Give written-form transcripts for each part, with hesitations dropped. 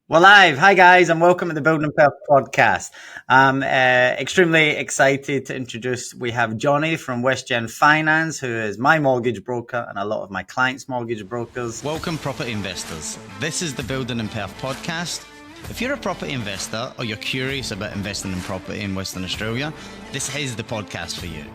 We're live. Hi, guys, and welcome to the Building and Perth podcast. I'm extremely excited to introduce, we have Johnny from WestGen Finance, who is my mortgage broker and a lot of my clients' mortgage brokers. Welcome, property investors. This is the Building and Perth podcast. If you're a property investor or you're curious about investing in property in Western Australia, this is the podcast for you.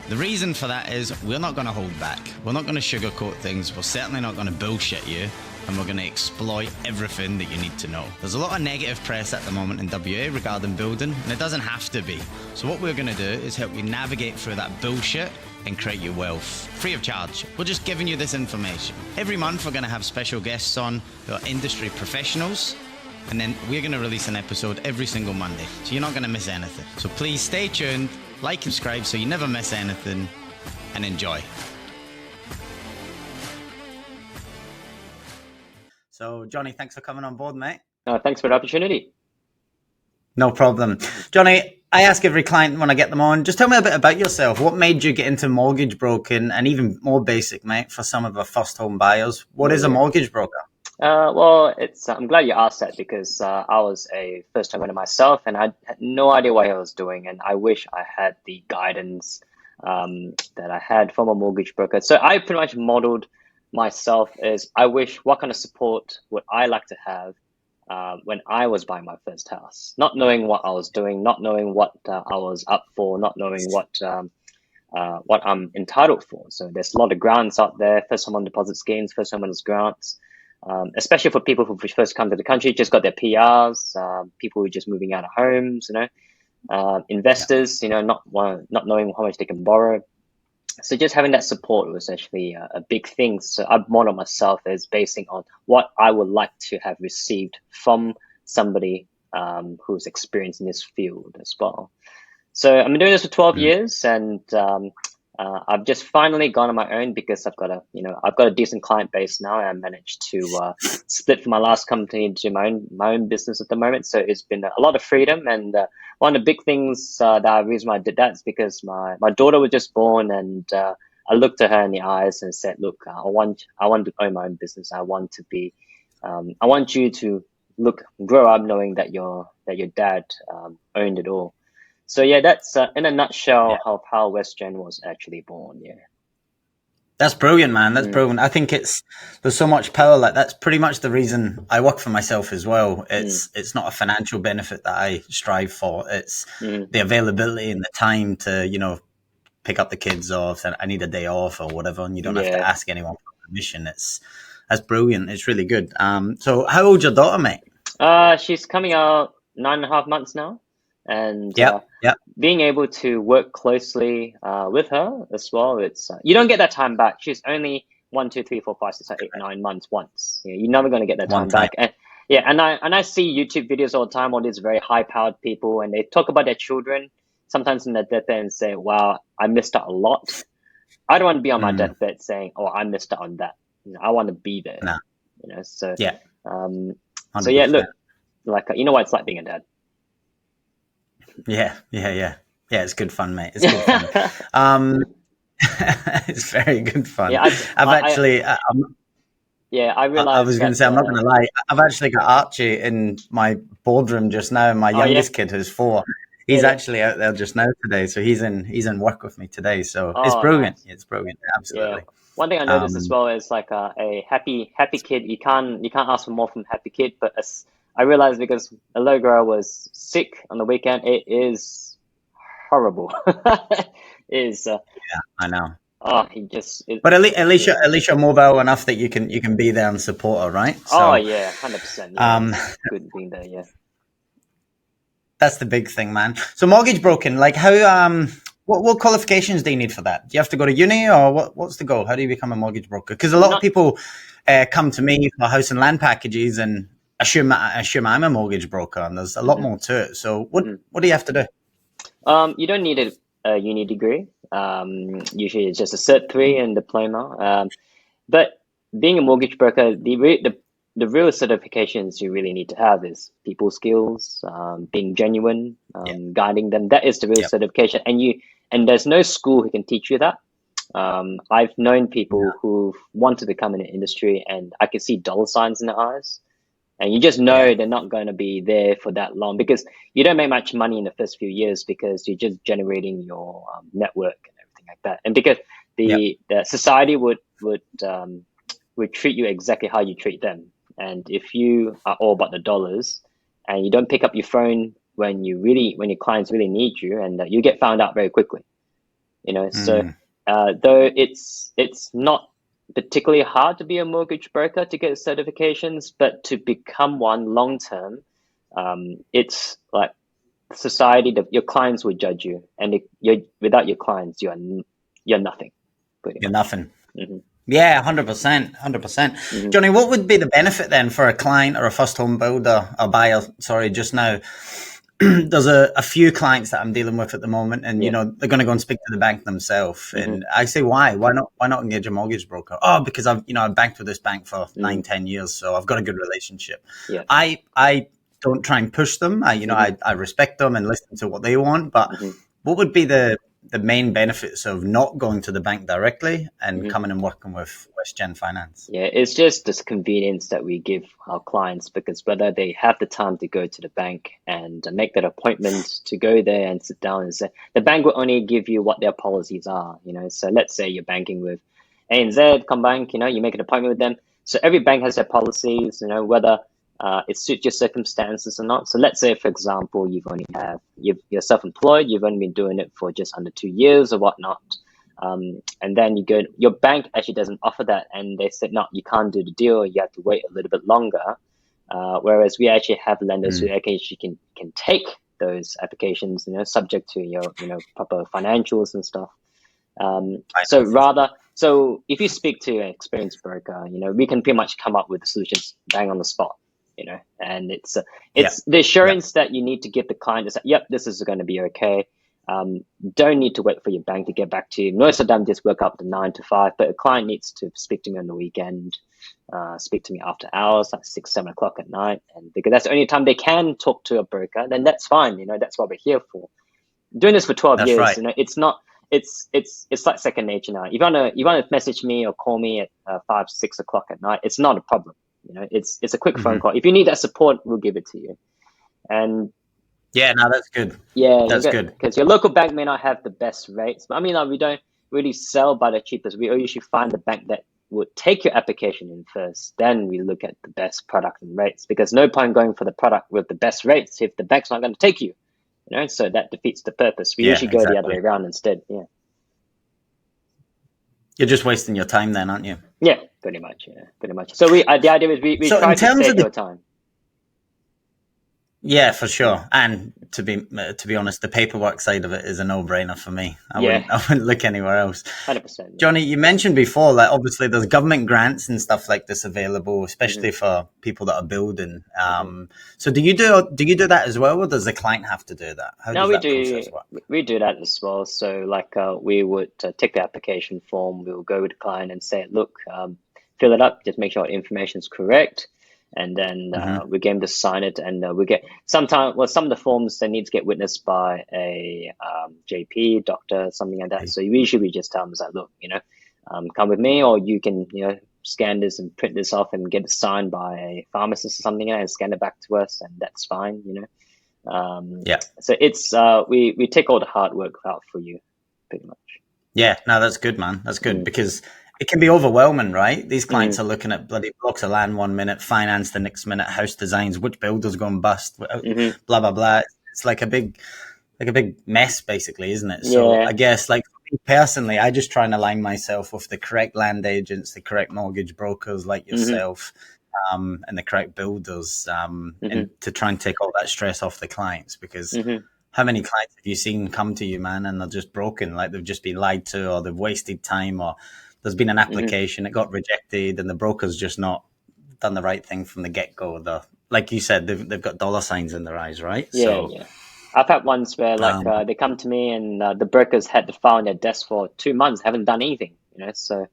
The reason for that is we're not going to hold back. We're not going to sugarcoat things. We're certainly not going to bullshit you. And we're going to exploit everything that you need to know. There's a lot of negative press at the moment in WA regarding building, and it doesn't have to be. So what we're going to do is help you navigate through that bullshit and create your wealth, free of charge. We're just giving you this information. Every month we're going to have special guests on who are industry professionals, and then we're going to release an episode every single Monday. So you're not going to miss anything. So please stay tuned, like, subscribe so you never miss anything, and enjoy. So, Johnny, thanks for coming on board, mate. Thanks for the opportunity. No problem. Johnny, I ask every client when I get them on, just tell me a bit about yourself. What made you get into mortgage broking, and even more basic, mate, for some of our first home buyers? What is a mortgage broker? I'm glad you asked that because I was a first time owner myself and I had no idea what I was doing. And I wish I had the guidance that I had from a mortgage broker. So I pretty much modeled myself is I wish what kind of support would I like to have when I was buying my first house, not knowing what I was doing, not knowing what I was up for, not knowing what I'm entitled for. So there's a lot of grants out there, first home on deposit schemes, first home owners grants, especially for people who first come to the country, just got their PRs, people who are just moving out of homes, investors, not knowing how much they can borrow. So just having that support was actually a big thing. So I modeled myself as basing on what I would like to have received from somebody who's experienced in this field as well. So I've been doing this for 12 years, and I've just finally gone on my own because I've got a decent client base now. I managed to split from my last company into my own business at the moment. So it's been a lot of freedom, and one of the big things the reason why I did that is because my daughter was just born, and I looked at her in the eyes and said, "Look, I want to own my own business. I want you to grow up knowing that your dad owned it all." So yeah, that's in a nutshell how WestGen was actually born. Yeah. That's brilliant, man. That's brilliant. I think there's so much power. Like, that's pretty much the reason I work for myself as well. It's not a financial benefit that I strive for. It's the availability and the time to, pick up the kids off, and I need a day off or whatever, and you don't have to ask anyone for permission. That's brilliant. It's really good. So how old's your daughter, mate? She's coming out 9.5 months now. And being able to work closely with her as well, it's you don't get that time back. She's only 1, 2, 3, 4, 5, 6, 7, 8, 9 months once. You're never going to get that time back. And I see YouTube videos all the time, all these very high-powered people, and they talk about their children sometimes in their deathbed and say, "Wow, I missed out a lot." I don't want to be on my deathbed saying, "Oh, I missed out on that." I want to be there. No. So yeah. So yeah, look, like what it's like being a dad. Yeah. It's good fun, mate. It's good fun. It's very good fun. Yeah, I realized. I was going to say, I'm not going to lie. I've actually got Archie in my boardroom just now. My youngest kid, who's 4. He's actually out there just now today, so he's in work with me today. So it's brilliant. Nice. It's brilliant. Absolutely. Yeah. One thing I noticed as well is like a happy kid. You can't ask for more from a happy kid, but I realized because a little girl was sick on the weekend, it is horrible. Yeah, I know. Oh, but at least you're mobile enough that you can be there and support her, right? So, 100%. Yeah, good being there. Yeah, that's the big thing, man. So mortgage broking, like how what qualifications do you need for that? Do you have to go to uni, or what's the goal? How do you become a mortgage broker? Because a lot of people come to me for house and land packages and assume I'm a mortgage broker, and there's a lot more to it. So what do you have to do? You don't need a uni degree. Usually it's just a Cert 3 and diploma. But being a mortgage broker, the real certifications you really need to have is people skills, being genuine, guiding them. That is the real certification, and there's no school who can teach you that. I've known people who've wanted to come in the industry, and I can see dollar signs in their eyes. And you just know they're not going to be there for that long, because you don't make much money in the first few years because you're just generating your network and everything like that. And because the society would treat you exactly how you treat them. And if you are all about the dollars and you don't pick up your phone when your clients really need you, and you get found out very quickly, So though it's not particularly hard to be a mortgage broker to get certifications, but to become one long term, it's like society, your clients would judge you, and without your clients, you're nothing. You're nothing. Yeah, 100%, 100%. Johnny, what would be the benefit then for a client or a first home builder or buyer? Sorry, just now. There's a few clients that I'm dealing with at the moment, and they're going to go and speak to the bank themselves. And I say, why not engage a mortgage broker? Oh, because I've banked with this bank for 9-10 years, so I've got a good relationship. I don't try and push them. I respect them and listen to what they want. But what would be the main benefits of not going to the bank directly and coming and working with WestGen Finance? Yeah, it's just this convenience that we give our clients, because whether they have the time to go to the bank and make that appointment to go there and sit down and say, the bank will only give you what their policies are, So let's say you're banking with ANZ, Combank, you make an appointment with them. So every bank has their policies, whether it suits your circumstances or not. So let's say, for example, you're self-employed, you've only been doing it for just under 2 years or whatnot. And then your bank actually doesn't offer that, and they said, no, you can't do the deal, you have to wait a little bit longer. Whereas we actually have lenders who actually can take those applications, subject to your, proper financials and stuff. So if you speak to an experienced broker, we can pretty much come up with the solutions bang on the spot. And it's the assurance that you need to give the client is that, yep, this is going to be okay. Don't need to wait for your bank to get back to you. Most of them just work up to 9 to 5, but a client needs to speak to me on the weekend, speak to me after hours, like 6-7 o'clock at night, and because that's the only time they can talk to a broker, then that's fine. That's what we're here for. Doing this for 12 years, right. It's not. It's like second nature now. You want to message me or call me at 5-6 o'clock at night, it's not a problem. It's a quick phone call. If you need that support, we'll give it to you. And that's good. Yeah, that's good. Because your local bank may not have the best rates. But we don't really sell by the cheapest. We usually find the bank that would take your application in first. Then we look at the best product and rates. Because no point going for the product with the best rates if the bank's not going to take you. So that defeats the purpose. We usually go the other way around instead. Yeah. You're just wasting your time then, aren't you? Yeah, pretty much. Yeah, pretty much. So the idea is we try to save your time. Yeah, for sure. And to be honest, the paperwork side of it is a no-brainer for me. I wouldn't look anywhere else. 100%. Yeah. Johnny, you mentioned before that obviously there's government grants and stuff like this available, especially for people that are building. So do you do that as well, or does the client have to do that? How does that process work? We do that as well. So we would take the application form, we'll go with the client and say, look, fill it up, just make sure information is correct. And then we get him to sign it, and we get some of the forms they need to get witnessed by a JP, doctor, something like that. So usually we just tell them, look, come with me, or you can, scan this and print this off and get it signed by a pharmacist or something, and scan it back to us, and that's fine, So it's we take all the hard work out for you, pretty much. Yeah, no, that's good, man. That's good because it can be overwhelming, right? These clients are looking at bloody blocks of land 1 minute, finance the next minute, house designs, which builder's going bust, blah, blah, blah. It's like a big mess, basically, isn't it? So I guess, for me personally, I just try and align myself with the correct land agents, the correct mortgage brokers like yourself, and the correct builders, and to try and take all that stress off the clients, because how many clients have you seen come to you, man, and they're just broken, like they've just been lied to, or they've wasted time, or there's been an application, it got rejected, and the broker's just not done the right thing from the get-go. Like you said, they've got dollar signs in their eyes, right? Yeah. I've had ones where they come to me and the brokers had the file on their desk for 2 months, haven't done anything, So,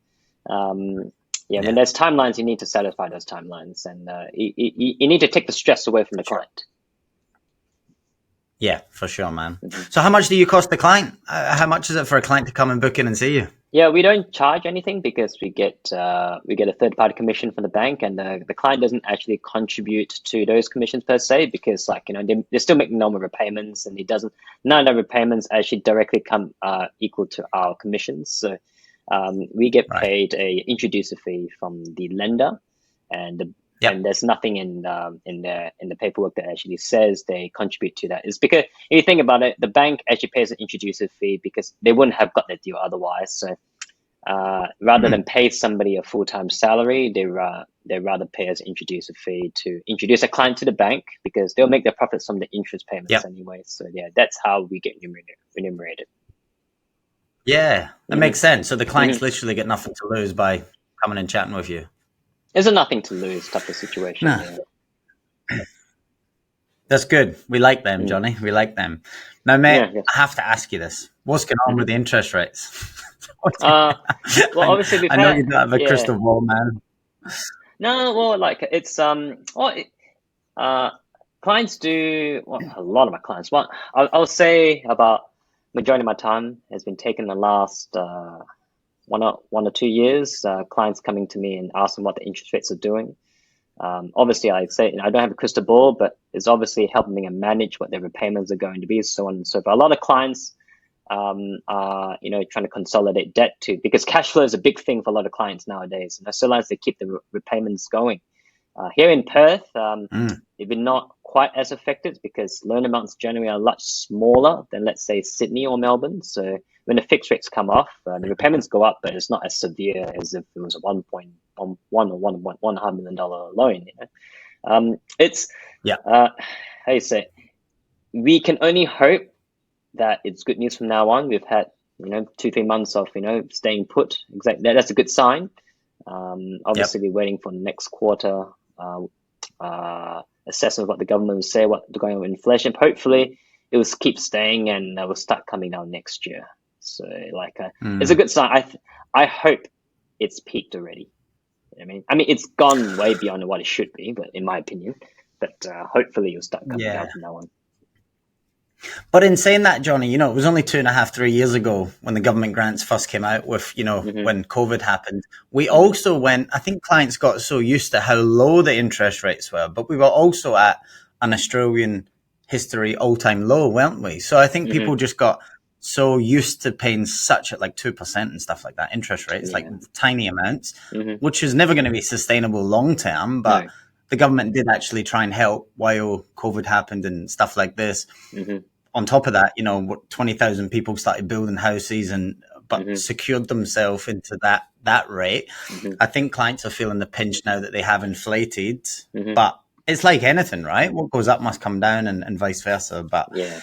when there's timelines, you need to satisfy those timelines, and you need to take the stress away from the client. Yeah, for sure, man. So how much do you cost the client? How much is it for a client to come and book in and see you? Yeah, we don't charge anything because we get a third-party commission from the bank, and the client doesn't actually contribute to those commissions per se, because they're still making normal repayments, and none of the repayments actually directly come equal to our commissions. So we get paid a introducer fee from the lender, and there's nothing in the paperwork that actually says they contribute to that. It's because if you think about it, the bank actually pays an introducer fee because they wouldn't have got that deal otherwise. So rather than pay somebody a full-time salary, they rather pay us an introducer fee to introduce a client to the bank, because they'll make their profits from the interest payments anyway. So yeah, that's how we get remunerated. Yeah, that makes sense. So the clients literally get nothing to lose by coming and chatting with you. There's a nothing to lose type of situation. No. Yeah. That's good. We like them, Johnny. We like them. Now, mate, I have to ask you this. What's going on with the interest rates? Well, obviously, I know you don't have a crystal ball, man. No, well, like it's clients do. Well, a lot of my clients. Well, I'll say about majority of my time has been taken the last 1 or 2 years. Clients coming to me and asking what the interest rates are doing. Obviously, I'd say I don't have a crystal ball, but it's obviously helping them manage what their repayments are going to be, so on and so forth. A lot of clients are trying to consolidate debt too, because cash flow is a big thing for a lot of clients nowadays. So long as they keep the repayments going. Here in Perth, they've been not quite as affected because loan amounts generally are a lot smaller than, let's say, Sydney or Melbourne. So when the fixed rates come off, the repayments go up, but it's not as severe as if it was a $1.1 or $1.5 million loan. How you say, we can only hope that it's good news from now on. We've had 2-3 months of staying put. Exactly, that's a good sign. Obviously, we're waiting for next quarter assessment of what the government will say, what's going on with inflation. Hopefully, it will keep staying and will start coming down next year. So, it's a good sign. I hope it's peaked already. I mean, it's gone way beyond what it should be, but in my opinion. But hopefully, it'll start coming down from now on. But in saying that, Johnny, it was only 2.5-3 years ago when the government grants first came out with, when COVID happened. We also I think clients got so used to how low the interest rates were, but we were also at an Australian history all-time low, weren't we? So I think people just got so used to paying such at 2% and stuff like that, interest rates, like tiny amounts, which is never going to be sustainable long-term, but the government did actually try and help while COVID happened and stuff like this. On top of that, 20,000 people started building houses but secured themselves into that rate. I think clients are feeling the pinch now that they have inflated, but it's like anything, right? What goes up must come down and vice versa. But you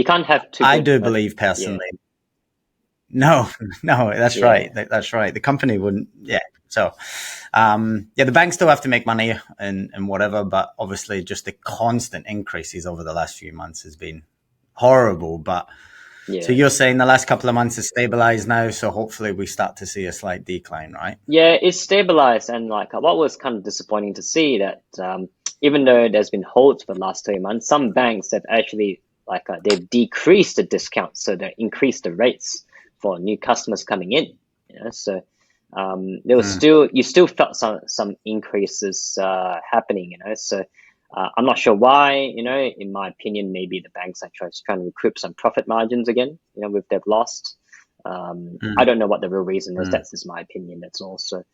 can't have two. I do believe personally. No, that's right. That's right. The company wouldn't. Yeah. So, the banks still have to make money and whatever, but obviously just the constant increases over the last few months has been horrible. But so you're saying the last couple of months has stabilized now, so hopefully we start to see a slight decline, right? Yeah, it's stabilized, and what was kind of disappointing to see that even though there's been holds for the last 3 months, some banks have actually they've decreased the discount, so they increased the rates for new customers coming in. So. There was you still felt some increases happening, so I'm not sure why. In my opinion, maybe the banks are trying to recoup some profit margins again, if they've lost. I don't know what the real reason is. That's just my opinion. That's also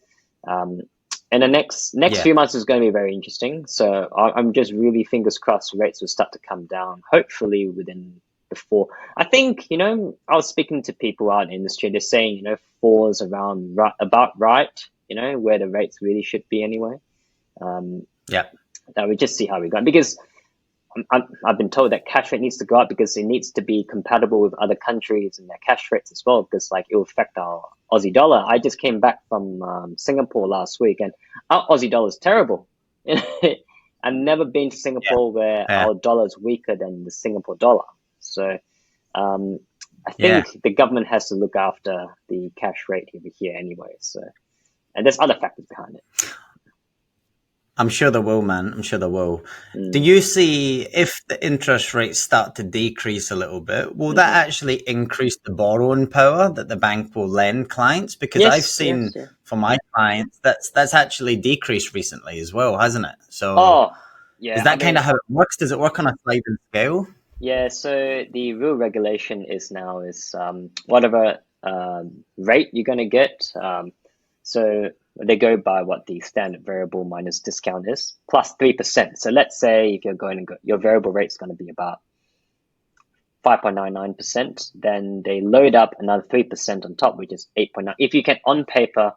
and the next few months is going to be very interesting, so I'm just really fingers crossed rates will start to come down, hopefully within before. I think, I was speaking to people out in the industry, they're saying, 4 is about right, where the rates really should be anyway. We just see how we go. Because I've been told that cash rate needs to go up because it needs to be compatible with other countries and their cash rates as well, because it will affect our Aussie dollar. I just came back from Singapore last week, and our Aussie dollar is terrible. I've never been to Singapore where our dollar is weaker than the Singapore dollar. So I think the government has to look after the cash rate over here anyway. So, and there's other factors behind it. I'm sure there will, man. I'm sure there will. Do you see if the interest rates start to decrease a little bit, will that actually increase the borrowing power that the bank will lend clients? Because I've seen for my clients that's actually decreased recently as well, hasn't it? So is that kind of how it works? Does it work on a sliding scale? Yeah, so the real regulation is whatever rate you're going to get. So they go by what the standard variable minus discount is, plus 3%. So let's say if your variable rate is going to be about 5.99%, then they load up another 3% on top, which is 8.9. If you can, on paper,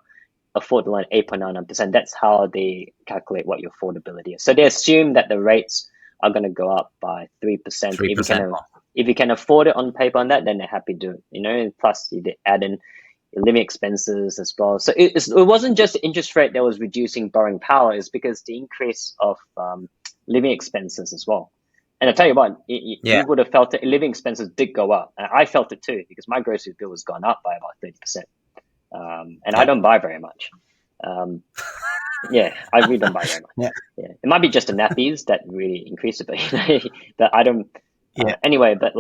afford to loan 8.99%, that's how they calculate what your affordability is. So they assume that the rates are going to go up by 3%. 3%. If you can afford it on paper on that, then they're happy to do it, you know, and plus you add in living expenses as well. So it wasn't just the interest rate that was reducing borrowing power, it's because the increase of living expenses as well. And I tell you what, you would have felt that living expenses did go up. And I felt it too, because my grocery bill has gone up by about 30%. And I don't buy very much. I really don't buy very much. It might be just the nappies that really increase it, but I don't. Anyway, but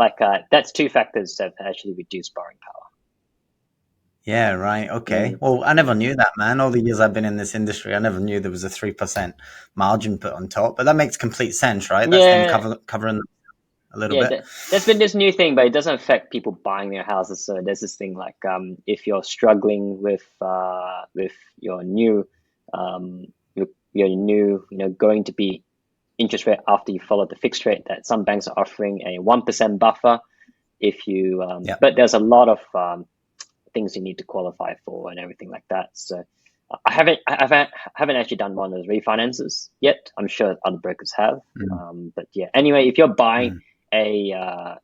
that's two factors that have actually reduced borrowing power. Yeah, right. Okay. Well, I never knew that, man. All the years I've been in this industry, I never knew there was a 3% margin put on top. But that makes complete sense, right? That's them covering a little bit. There's been this new thing, but it doesn't affect people buying their houses. So there's this thing if you're struggling with your new going to be interest rate after you follow the fixed rate, that some banks are offering a 1% buffer. If you but there's a lot of things you need to qualify for and everything like that. So I haven't actually done one of those refinances yet. I'm sure other brokers have. But anyway, if you're buying a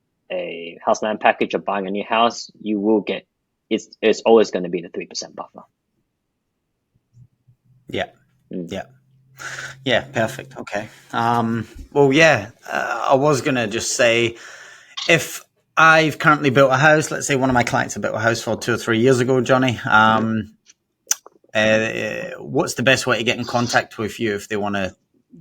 house land package or buying a new house, you will get it's always going to be the 3% buffer. Yeah, perfect. Okay. I was gonna just say, if I've currently built a house, let's say one of my clients had built a house 2 or 3 years ago, Johnny, what's the best way to get in contact with you if they want to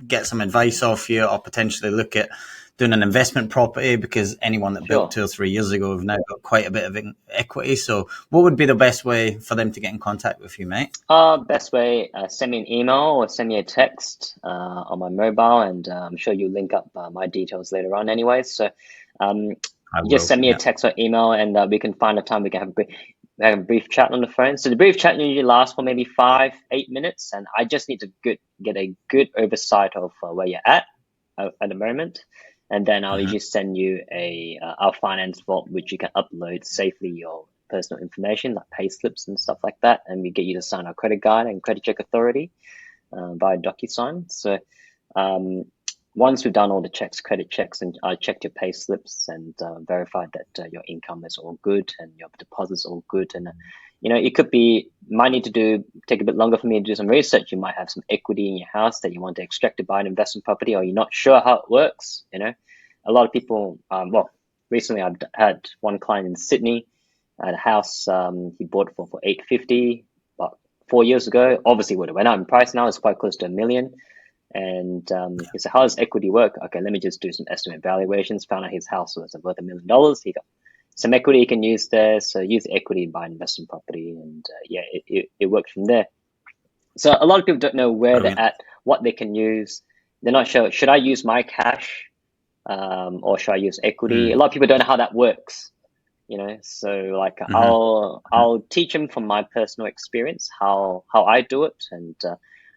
get some advice off you or potentially look at doing an investment property? Because anyone that built 2 or 3 years ago have now got quite a bit of equity. So what would be the best way for them to get in contact with you, mate? Best way, send me an email or send me a text on my mobile, and I'm sure you'll link up my details later on anyway. So just send me a text or email, and we can find a time we can have a brief chat on the phone. So the brief chat usually lasts for maybe 5-8 minutes, and I just need to get a good oversight of where you're at the moment. And then I'll usually send you our finance vault, which you can upload safely your personal information like pay slips and stuff like that. And we get you to sign our credit guide and credit check authority via DocuSign. So once we've done all the credit checks, and I checked your pay slips and verified that your income is all good and your deposits all good. And might need to take a bit longer for me to do some research. You might have some equity in your house that you want to extract to buy an investment property, or you're not sure how it works. A lot of people, recently I've had one client in Sydney at a house he bought for $850 about 4 years ago. Obviously would have went up in price now. It's quite close to $1 million. And he said, how does equity work? Okay, let me just do some estimate valuations. Found out his house was worth $1 million. He got some equity he can use there. So use the equity to buy an investment property. And it works from there. So a lot of people don't know where they're at, what they can use. They're not sure, should I use my cash or should I use equity? A lot of people don't know how that works. So I'll teach them from my personal experience how I do it. And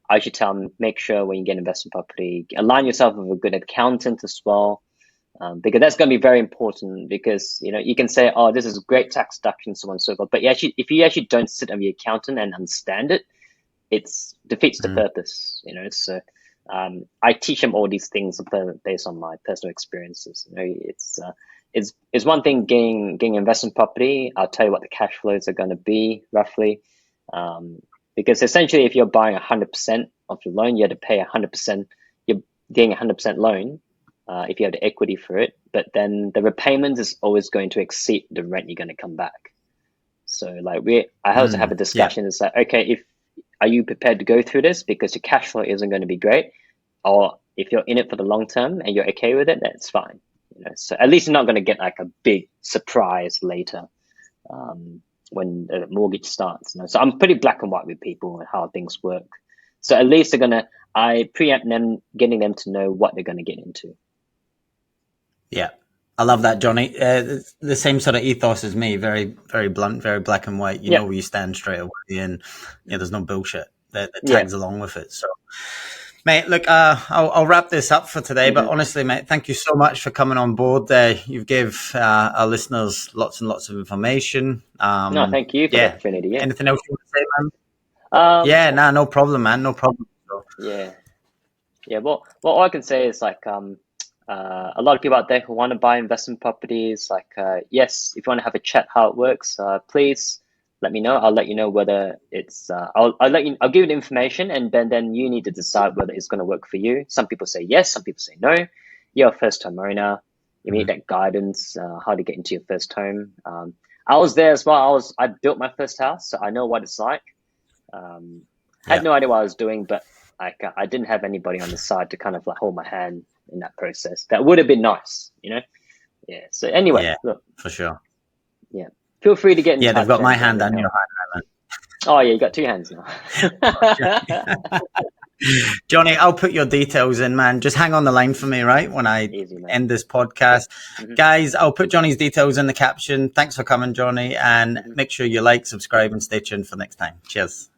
I should tell them, make sure when you get investment property, align yourself with a good accountant as well. Because that's going to be very important, because you can say, oh, this is great tax deduction, so on and so forth, but if you actually don't sit with your accountant and understand it, it defeats the purpose. So I teach them all these things based on my personal experiences. It's one thing getting investment property. I'll tell you what the cash flows are going to be roughly, because essentially if you're buying 100% of your loan, you have to pay 100%. You're getting 100% loan. If you have the equity for it, but then the repayment is always going to exceed the rent you're going to come back. So I also have a discussion. It's like, okay, if are you prepared to go through this because your cash flow isn't going to be great? Or if you're in it for the long term and you're okay with it, that's fine. So at least you're not going to get like a big surprise later when the mortgage starts. So I'm pretty black and white with people and how things work. So at least I preempt them, getting them to know what they're going to get into. Yeah. I love that, Johnny. The same sort of ethos as me, very, very blunt, very black and white. You know where you stand straight away, and there's no bullshit that tags along with it. So, mate, look, I'll wrap this up for today. But honestly, mate, thank you so much for coming on board. You've gave our listeners lots and lots of information. No, thank you for the opportunity. Yeah. Anything else you want to say, man? No problem, man. No problem. So. Yeah. Well, all I can say is like, a lot of people out there who want to buy investment properties, like, yes, if you want to have a chat how it works, please let me know. I'll let you know whether it's, I'll give you the information, and then you need to decide whether it's going to work for you. Some people say yes, some people say no. You're a first time owner. You need that guidance, how to get into your first home. I was there as well. I built my first house, so I know what it's like. Had no idea what I was doing, but like, I didn't have anybody on the side to kind of like hold my hand in that process. That would have been nice, So anyway, look, for sure. Yeah, feel free to get in touch. They've got my hand and your hand, man. Oh yeah, you got two hands now. Johnny, I'll put your details in, man. Just hang on the line for me, right? When I end this podcast. Guys, I'll put Johnny's details in the caption. Thanks for coming, Johnny. And make sure you like, subscribe, and stay tuned for next time. Cheers.